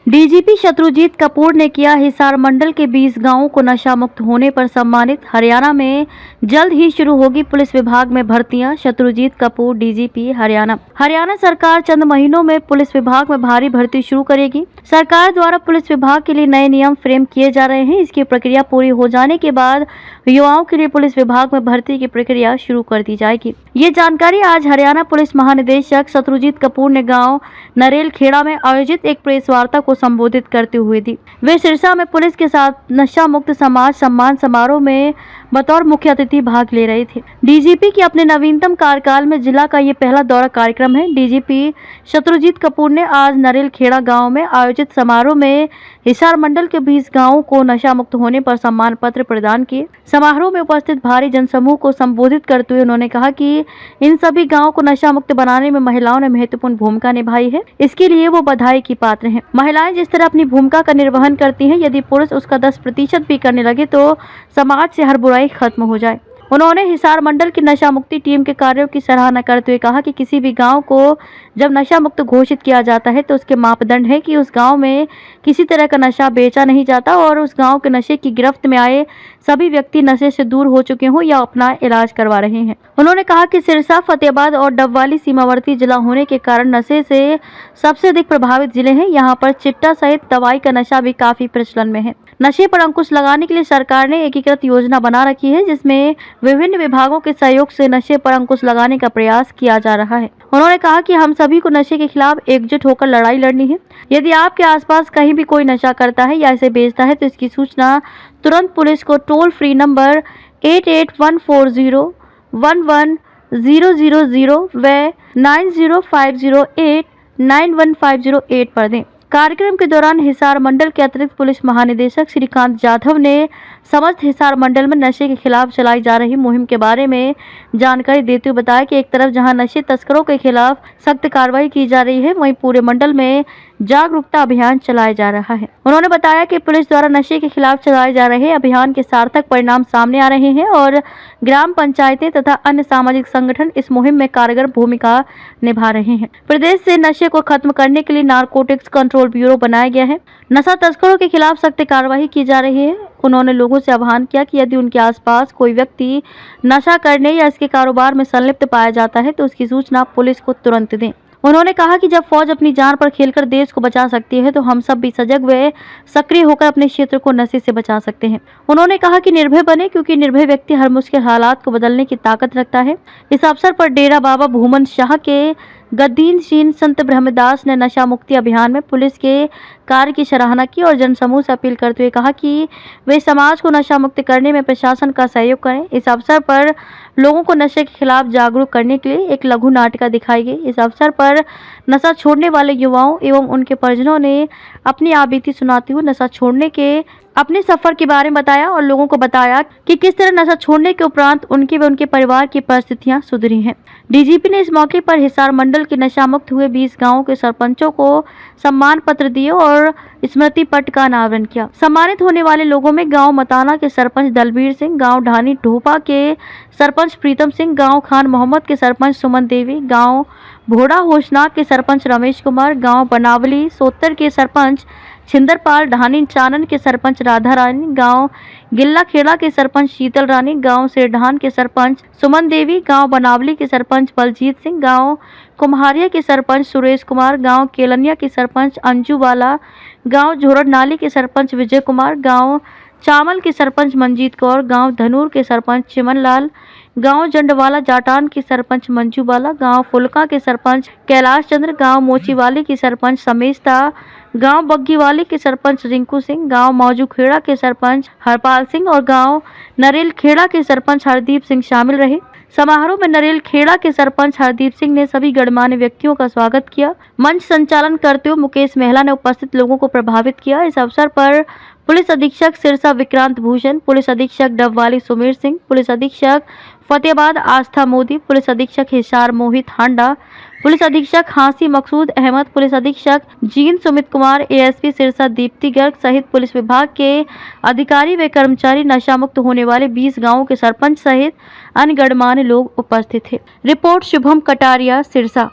DGP Shatrujeet Kapoor ने किया हिसार मंडल के 20 गांवों को नशा मुक्त होने पर सम्मानित। हरियाणा में जल्द ही शुरू होगी पुलिस विभाग में भर्तियां। शत्रुजीत कपूर डीजीपी हरियाणा सरकार चंद महीनों में पुलिस विभाग में भारी भर्ती शुरू करेगी। सरकार द्वारा पुलिस विभाग के लिए नए नियम फ्रेम किए जा रहे हैं। इसकी प्रक्रिया पूरी हो जाने के बाद युवाओं के लिए पुलिस विभाग में भर्ती की प्रक्रिया शुरू कर दी जाएगी। ये जानकारी आज हरियाणा पुलिस महानिदेशक शत्रुजीत कपूर ने गांव नरेल खेड़ा में आयोजित एक प्रेस वार्ता को संबोधित करते हुए दी। वे सिरसा में पुलिस के साथ नशा मुक्त समाज सम्मान समारोह में बतौर मुख्य अतिथि भाग ले रहे थे। डीजीपी के अपने नवीनतम कार्यकाल में जिला का ये पहला दौरा कार्यक्रम है। डीजीपी शत्रुजीत कपूर ने आज नरेल खेड़ा गांव में आयोजित समारोह में हिसार मंडल के 20 गांवों को नशा मुक्त होने पर सम्मान पत्र प्रदान किए। समारोह में उपस्थित भारी जनसमूह को संबोधित करते हुए उन्होंने कहा कि इन सभी गांवों को नशा मुक्त बनाने में महिलाओं ने महत्वपूर्ण भूमिका निभाई है। इसके लिए वो बधाई की पात्र हैं। महिलाएं जिस तरह अपनी भूमिका का निर्वहन करती हैं, यदि पुरुष उसका 10% भी करने लगे तो समाज से हर बुराई खत्म हो जाए। उन्होंने हिसार मंडल की नशा मुक्ति टीम के कार्यों की सराहना करते हुए कहा कि किसी भी गांव को जब नशा मुक्त घोषित किया जाता है तो उसके मापदंड है कि उस गांव में किसी तरह का नशा बेचा नहीं जाता और उस गांव के नशे की गिरफ्त में आए सभी व्यक्ति नशे से दूर हो चुके हों या अपना इलाज करवा रहे हैं। उन्होंने कहा कि सिरसा, फतेहाबाद और डबवाली सीमावर्ती जिला होने के कारण नशे से सबसे अधिक प्रभावित जिले हैं। यहाँ पर चिट्टा सहित दवाई का नशा भी काफी प्रचलन में है। नशे पर अंकुश लगाने के लिए सरकार ने एकीकृत योजना बना रखी है, जिसमें विभिन्न विभागों के सहयोग से नशे पर अंकुश लगाने का प्रयास किया जा रहा है। उन्होंने कहा कि हम सभी को नशे के खिलाफ एकजुट होकर लड़ाई लड़नी है। यदि आपके आसपास कहीं भी कोई नशा करता है या इसे बेचता है तो इसकी सूचना तुरंत पुलिस को टोल फ्री नंबर 8814011000 व 9050891508 पर दें। कार्यक्रम के दौरान हिसार मंडल के अतिरिक्त पुलिस महानिदेशक श्रीकांत जाधव ने समस्त हिसार मंडल में नशे के खिलाफ चलाई जा रही मुहिम के बारे में जानकारी देते हुए बताया कि एक तरफ जहां नशे तस्करों के खिलाफ सख्त कार्रवाई की जा रही है, वहीं पूरे मंडल में जागरूकता अभियान चलाया जा रहा है। उन्होंने बताया कि पुलिस द्वारा नशे के खिलाफ चलाए जा रहे अभियान के सार्थक परिणाम सामने आ रहे हैं और ग्राम पंचायतें तथा अन्य सामाजिक संगठन इस मुहिम में कारगर भूमिका निभा रहे हैं। प्रदेश से नशे को खत्म करने के लिए नारकोटिक्स कंट्रोल ब्यूरो बनाया गया है। नशा तस्करों के खिलाफ सख्त कार्रवाई की जा रही है। उन्होंने लोगों से आह्वान किया कि यदि उनके आसपास कोई व्यक्ति नशा करने या इसके कारोबार में संलिप्त पाया जाता है तो उसकी सूचना पुलिस को तुरंत दें। उन्होंने कहा कि जब फौज अपनी जान पर खेलकर देश को बचा सकती है तो हम सब भी सजग व सक्रिय होकर अपने क्षेत्र को नशे से बचा सकते हैं। उन्होंने कहा कि निर्भय बने, क्योंकि निर्भय व्यक्ति हर मुश्किल हालात को बदलने की ताकत रखता है। इस अवसर पर डेरा बाबा भूमन शाह के गद्दीनशीन संत ब्रह्मदास ने नशा मुक्ति अभियान में पुलिस के कार्य की सराहना की और जनसमूह से अपील करते हुए कहा कि वे समाज को नशा मुक्त करने में प्रशासन का सहयोग करें। इस अवसर पर लोगों को नशे के खिलाफ जागरूक करने के लिए एक लघु नाटिका दिखाई गई। इस अवसर पर नशा छोड़ने वाले युवाओं एवं उनके परिजनों ने अपनी आपबीती सुनाते हुए नशा छोड़ने के अपने सफर के बारे में बताया और लोगों को बताया कि किस तरह नशा छोड़ने के उपरांत उनके व उनके परिवार की परिस्थितियां सुधरी हैं। डीजीपी ने इस मौके पर हिसार मंडल के नशा मुक्त हुए 20 गांवों के सरपंचों को सम्मान पत्र दिए और स्मृति पट का अनावरण किया। सम्मानित होने वाले लोगों में गांव मताना के सरपंच दलबीर सिंह, गांव ढानी ढोपा के सरपंच प्रीतम सिंह, गांव खान मोहम्मद के सरपंच सुमन देवी, गांव भोड़ा होशनाग के सरपंच रमेश कुमार, गांव बनावली सोतर के सरपंच छिंदरपाल, ढानी चानन के सरपंच राधा रानी, गांव गिल्ला खेड़ा के सरपंच शीतल रानी, गांव सेरढान के सरपंच सुमन देवी, गांव बनावली के सरपंच बलजीत सिंह, गांव कुम्हारिया के सरपंच सुरेश कुमार, गांव केलनिया के सरपंच अंजू बाला, गांव झोरड़ नाली के सरपंच विजय कुमार, गांव चामल के सरपंच मंजीत कौर, गांव धनूर के सरपंच चिमन लाल, गांव जंडवाला जाटान के सरपंच मंजू बाला, गांव फुलका के सरपंच कैलाश चंद्र, गांव मोचीवाली के सरपंच समेशता, गांव बग्गीवाली के सरपंच रिंकू सिंह, गांव मौजू खेड़ा के सरपंच हरपाल सिंह और गांव नरेल खेड़ा के सरपंच हरदीप सिंह शामिल रहे। समारोह में नरेल खेड़ा के सरपंच हरदीप सिंह ने सभी गणमान्य व्यक्तियों का स्वागत किया। मंच संचालन करते हुए मुकेश मेहला ने उपस्थित लोगों को प्रभावित किया। इस अवसर पर पुलिस अधीक्षक सिरसा विक्रांत भूषण, पुलिस अधीक्षक डबवाली सुमेर सिंह, पुलिस अधीक्षक फतेहाबाद आस्था मोदी, पुलिस अधीक्षक हिसार मोहित हांडा, पुलिस अधीक्षक हांसी मकसूद अहमद, पुलिस अधीक्षक जीन सुमित कुमार, एएसपी सिरसा दीप्ति गर्ग सहित पुलिस विभाग के अधिकारी व कर्मचारी, नशा मुक्त होने वाले 20 गांवों के सरपंच सहित अन्य गणमान्य लोग उपस्थित थे। रिपोर्ट शुभम कटारिया, सिरसा।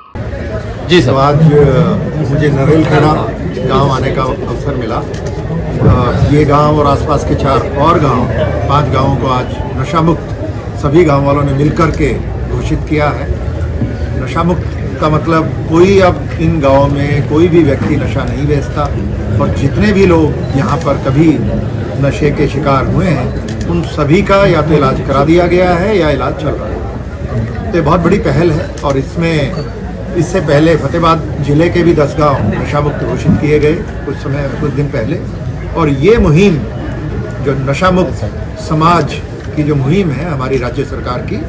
जी सर। आज मुझे नरेल खेड़ा गांव आने का अवसर मिला। ये गांव और आसपास के 4 और गांव, 5 गांवों को आज नशा मुक्त सभी गांव वालों ने मिलकर के घोषित किया है। नशा मुक्त का मतलब कोई अब इन गांवों में कोई भी व्यक्ति नशा नहीं बेचता, और जितने भी लोग यहाँ पर कभी नशे के शिकार हुए हैं उन सभी का या तो इलाज करा दिया गया है या इलाज चल रहा है। तो बहुत बड़ी पहल है, और इससे पहले फतेहाबाद जिले के भी 10 गांव नशा मुक्त घोषित किए गए कुछ दिन पहले। और ये मुहिम जो नशा मुक्त समाज की जो मुहिम है हमारी राज्य सरकार की,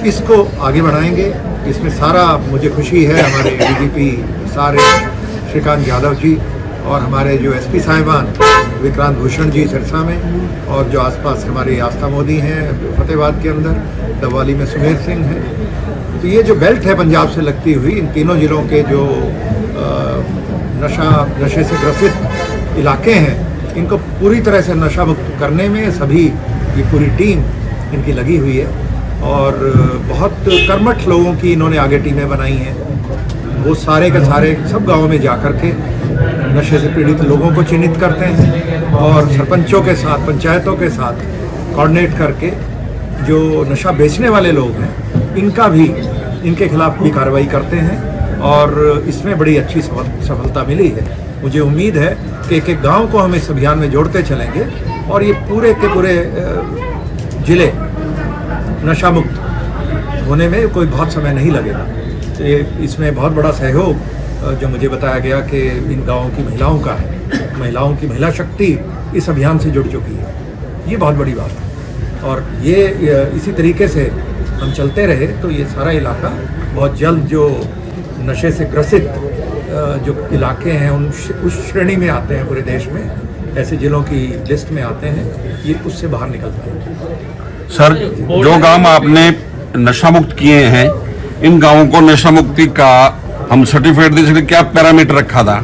इसको आगे बढ़ाएंगे। इसमें सारा मुझे खुशी है हमारे डीजीपी सारे श्रीकांत यादव जी और हमारे जो एसपी साहिबान विक्रांत भूषण जी सिरसा में, और जो आसपास हमारी आस्था मोदी हैं फतेहाबाद के अंदर, डबवाली में सुमेर सिंह हैं। तो ये जो बेल्ट है पंजाब से लगती हुई, इन तीनों जिलों के जो नशे से ग्रसित इलाके हैं, इनको पूरी तरह से नशा मुक्त करने में सभी ये पूरी टीम इनकी लगी हुई है। और बहुत कर्मठ लोगों की इन्होंने आगे टीमें बनाई हैं। वो सारे के सारे सब गांवों में जा कर के नशे से पीड़ित लोगों को चिन्हित करते हैं, और सरपंचों के साथ, पंचायतों के साथ कोऑर्डिनेट करके जो नशा बेचने वाले लोग हैं इनके खिलाफ भी कार्रवाई करते हैं। और इसमें बड़ी अच्छी सफलता मिली है। मुझे उम्मीद है कि एक गांव को हम इस अभियान में जोड़ते चलेंगे, और ये पूरे के पूरे जिले नशा मुक्त होने में कोई बहुत समय नहीं लगेगा। तो इसमें बहुत बड़ा सहयोग जो मुझे बताया गया कि इन गाँवों की महिलाओं का है। महिलाओं की महिला शक्ति इस अभियान से जुड़ चुकी है, ये बहुत बड़ी बात है। और ये इसी तरीके से हम चलते रहे तो ये सारा इलाका बहुत जल्द जो नशे से ग्रसित जो इलाके हैं उस श्रेणी में आते हैं, पूरे देश में ऐसे जिलों की लिस्ट में आते हैं, ये उससे बाहर निकल पाएंगे। सर, जो गांव आपने नशा मुक्त किए हैं, इन गांवों को नशा मुक्ति का हम सर्टिफिकेट दे सकते, क्या पैरामीटर रखा था?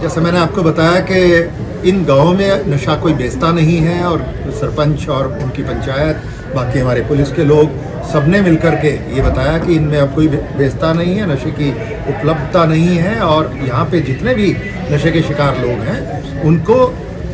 जैसे मैंने आपको बताया कि इन गांवों में नशा कोई बेचता नहीं है, और सरपंच और उनकी पंचायत, बाकी हमारे पुलिस के लोग सबने मिलकर के ये बताया कि इनमें अब कोई बेचता नहीं है, नशे की उपलब्धता नहीं है, और यहाँ पे जितने भी नशे के शिकार लोग हैं उनको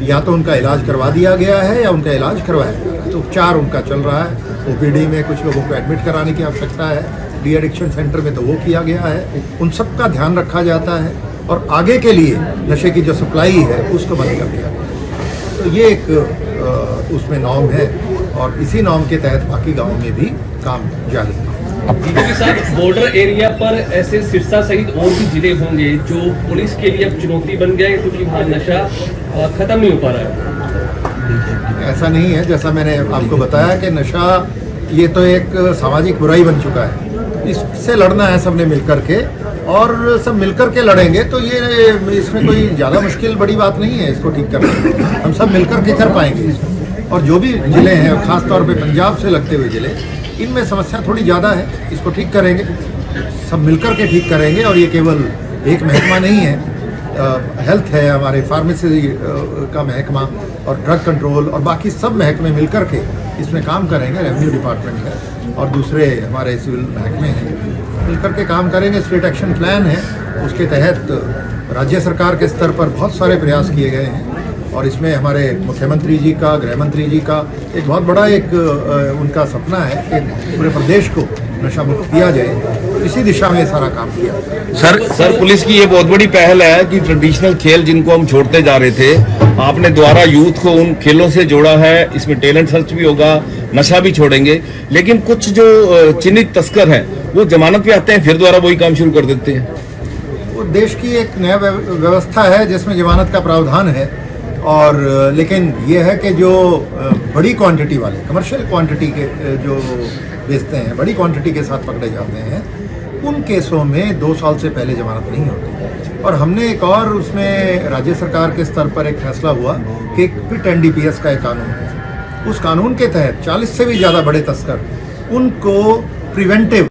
या तो उनका इलाज करवा दिया गया है या उनका इलाज करवाया गया है। तो उपचार उनका चल रहा है। ओपीडी में कुछ लोगों को एडमिट कराने की आवश्यकता है, डी एडिक्शन सेंटर में तो वो किया गया है। उन सब का ध्यान रखा जाता है, और आगे के लिए नशे की जो सप्लाई है उसको बंद कर दिया गया है। तो ये एक उसमें नॉर्म है, और इसी नॉर्म के तहत बाकी गाँव में भी काम जारी है। के साथ बॉर्डर एरिया पर ऐसे सिरसा सहित और भी जिले होंगे जो पुलिस के लिए अब चुनौती बन गए, क्योंकि वहाँ नशा खत्म नहीं हो पा रहा है। ऐसा नहीं है, जैसा मैंने आपको बताया कि नशा ये तो एक सामाजिक बुराई बन चुका है। इससे लड़ना है सबने मिलकर के, और सब मिलकर के लड़ेंगे तो ये इसमें कोई ज़्यादा मुश्किल बड़ी बात नहीं है इसको ठीक करना। हम सब मिलकर के कर पाएंगे इसको। और जो भी ज़िले हैं, ख़ास तौर पे पंजाब से लगते हुए ज़िले, इनमें समस्या थोड़ी ज़्यादा है, इसको ठीक करेंगे, सब मिलकर के ठीक करेंगे। और ये केवल एक महकमा नहीं है, हेल्थ है, हमारे फार्मेसी का महकमा और ड्रग कंट्रोल और बाकी सब महकमे मिलकर के इसमें काम करेंगे। रेवेन्यू डिपार्टमेंट है और दूसरे हमारे सिविल महकमे हैं, मिलकर के काम करेंगे। स्टेट एक्शन प्लान है, उसके तहत राज्य सरकार के स्तर पर बहुत सारे प्रयास किए गए हैं, और इसमें हमारे मुख्यमंत्री जी का, गृह मंत्री जी का एक बहुत बड़ा उनका सपना है कि पूरे प्रदेश को नशा मुक्त किया जाए। तो इसी दिशा में सारा काम किया। सर, पुलिस की ये बहुत बड़ी पहल है कि ट्रेडिशनल खेल जिनको हम छोड़ते जा रहे थे, आपने द्वारा यूथ को उन खेलों से जोड़ा है। इसमें टैलेंट सर्च भी होगा, नशा भी छोड़ेंगे। लेकिन कुछ जो चिन्हित तस्कर हैं वो जमानत पे आते हैं, फिर दोबारा वही काम शुरू कर देते हैं। वो देश की एक नया व्यवस्था है जिसमें जमानत का प्रावधान है, और लेकिन ये है कि जो बड़ी क्वांटिटी वाले कमर्शियल क्वांटिटी के जो बेचते हैं, बड़ी क्वांटिटी के साथ पकड़े जाते हैं, उन केसों में 2 साल से पहले जमानत नहीं होती। और हमने एक और उसमें राज्य सरकार के स्तर पर एक फैसला हुआ कि क्विट एनडीपीएस का एक कानून है, उस कानून के तहत 40 से भी ज़्यादा बड़े तस्कर उनको प्रिवेंटिव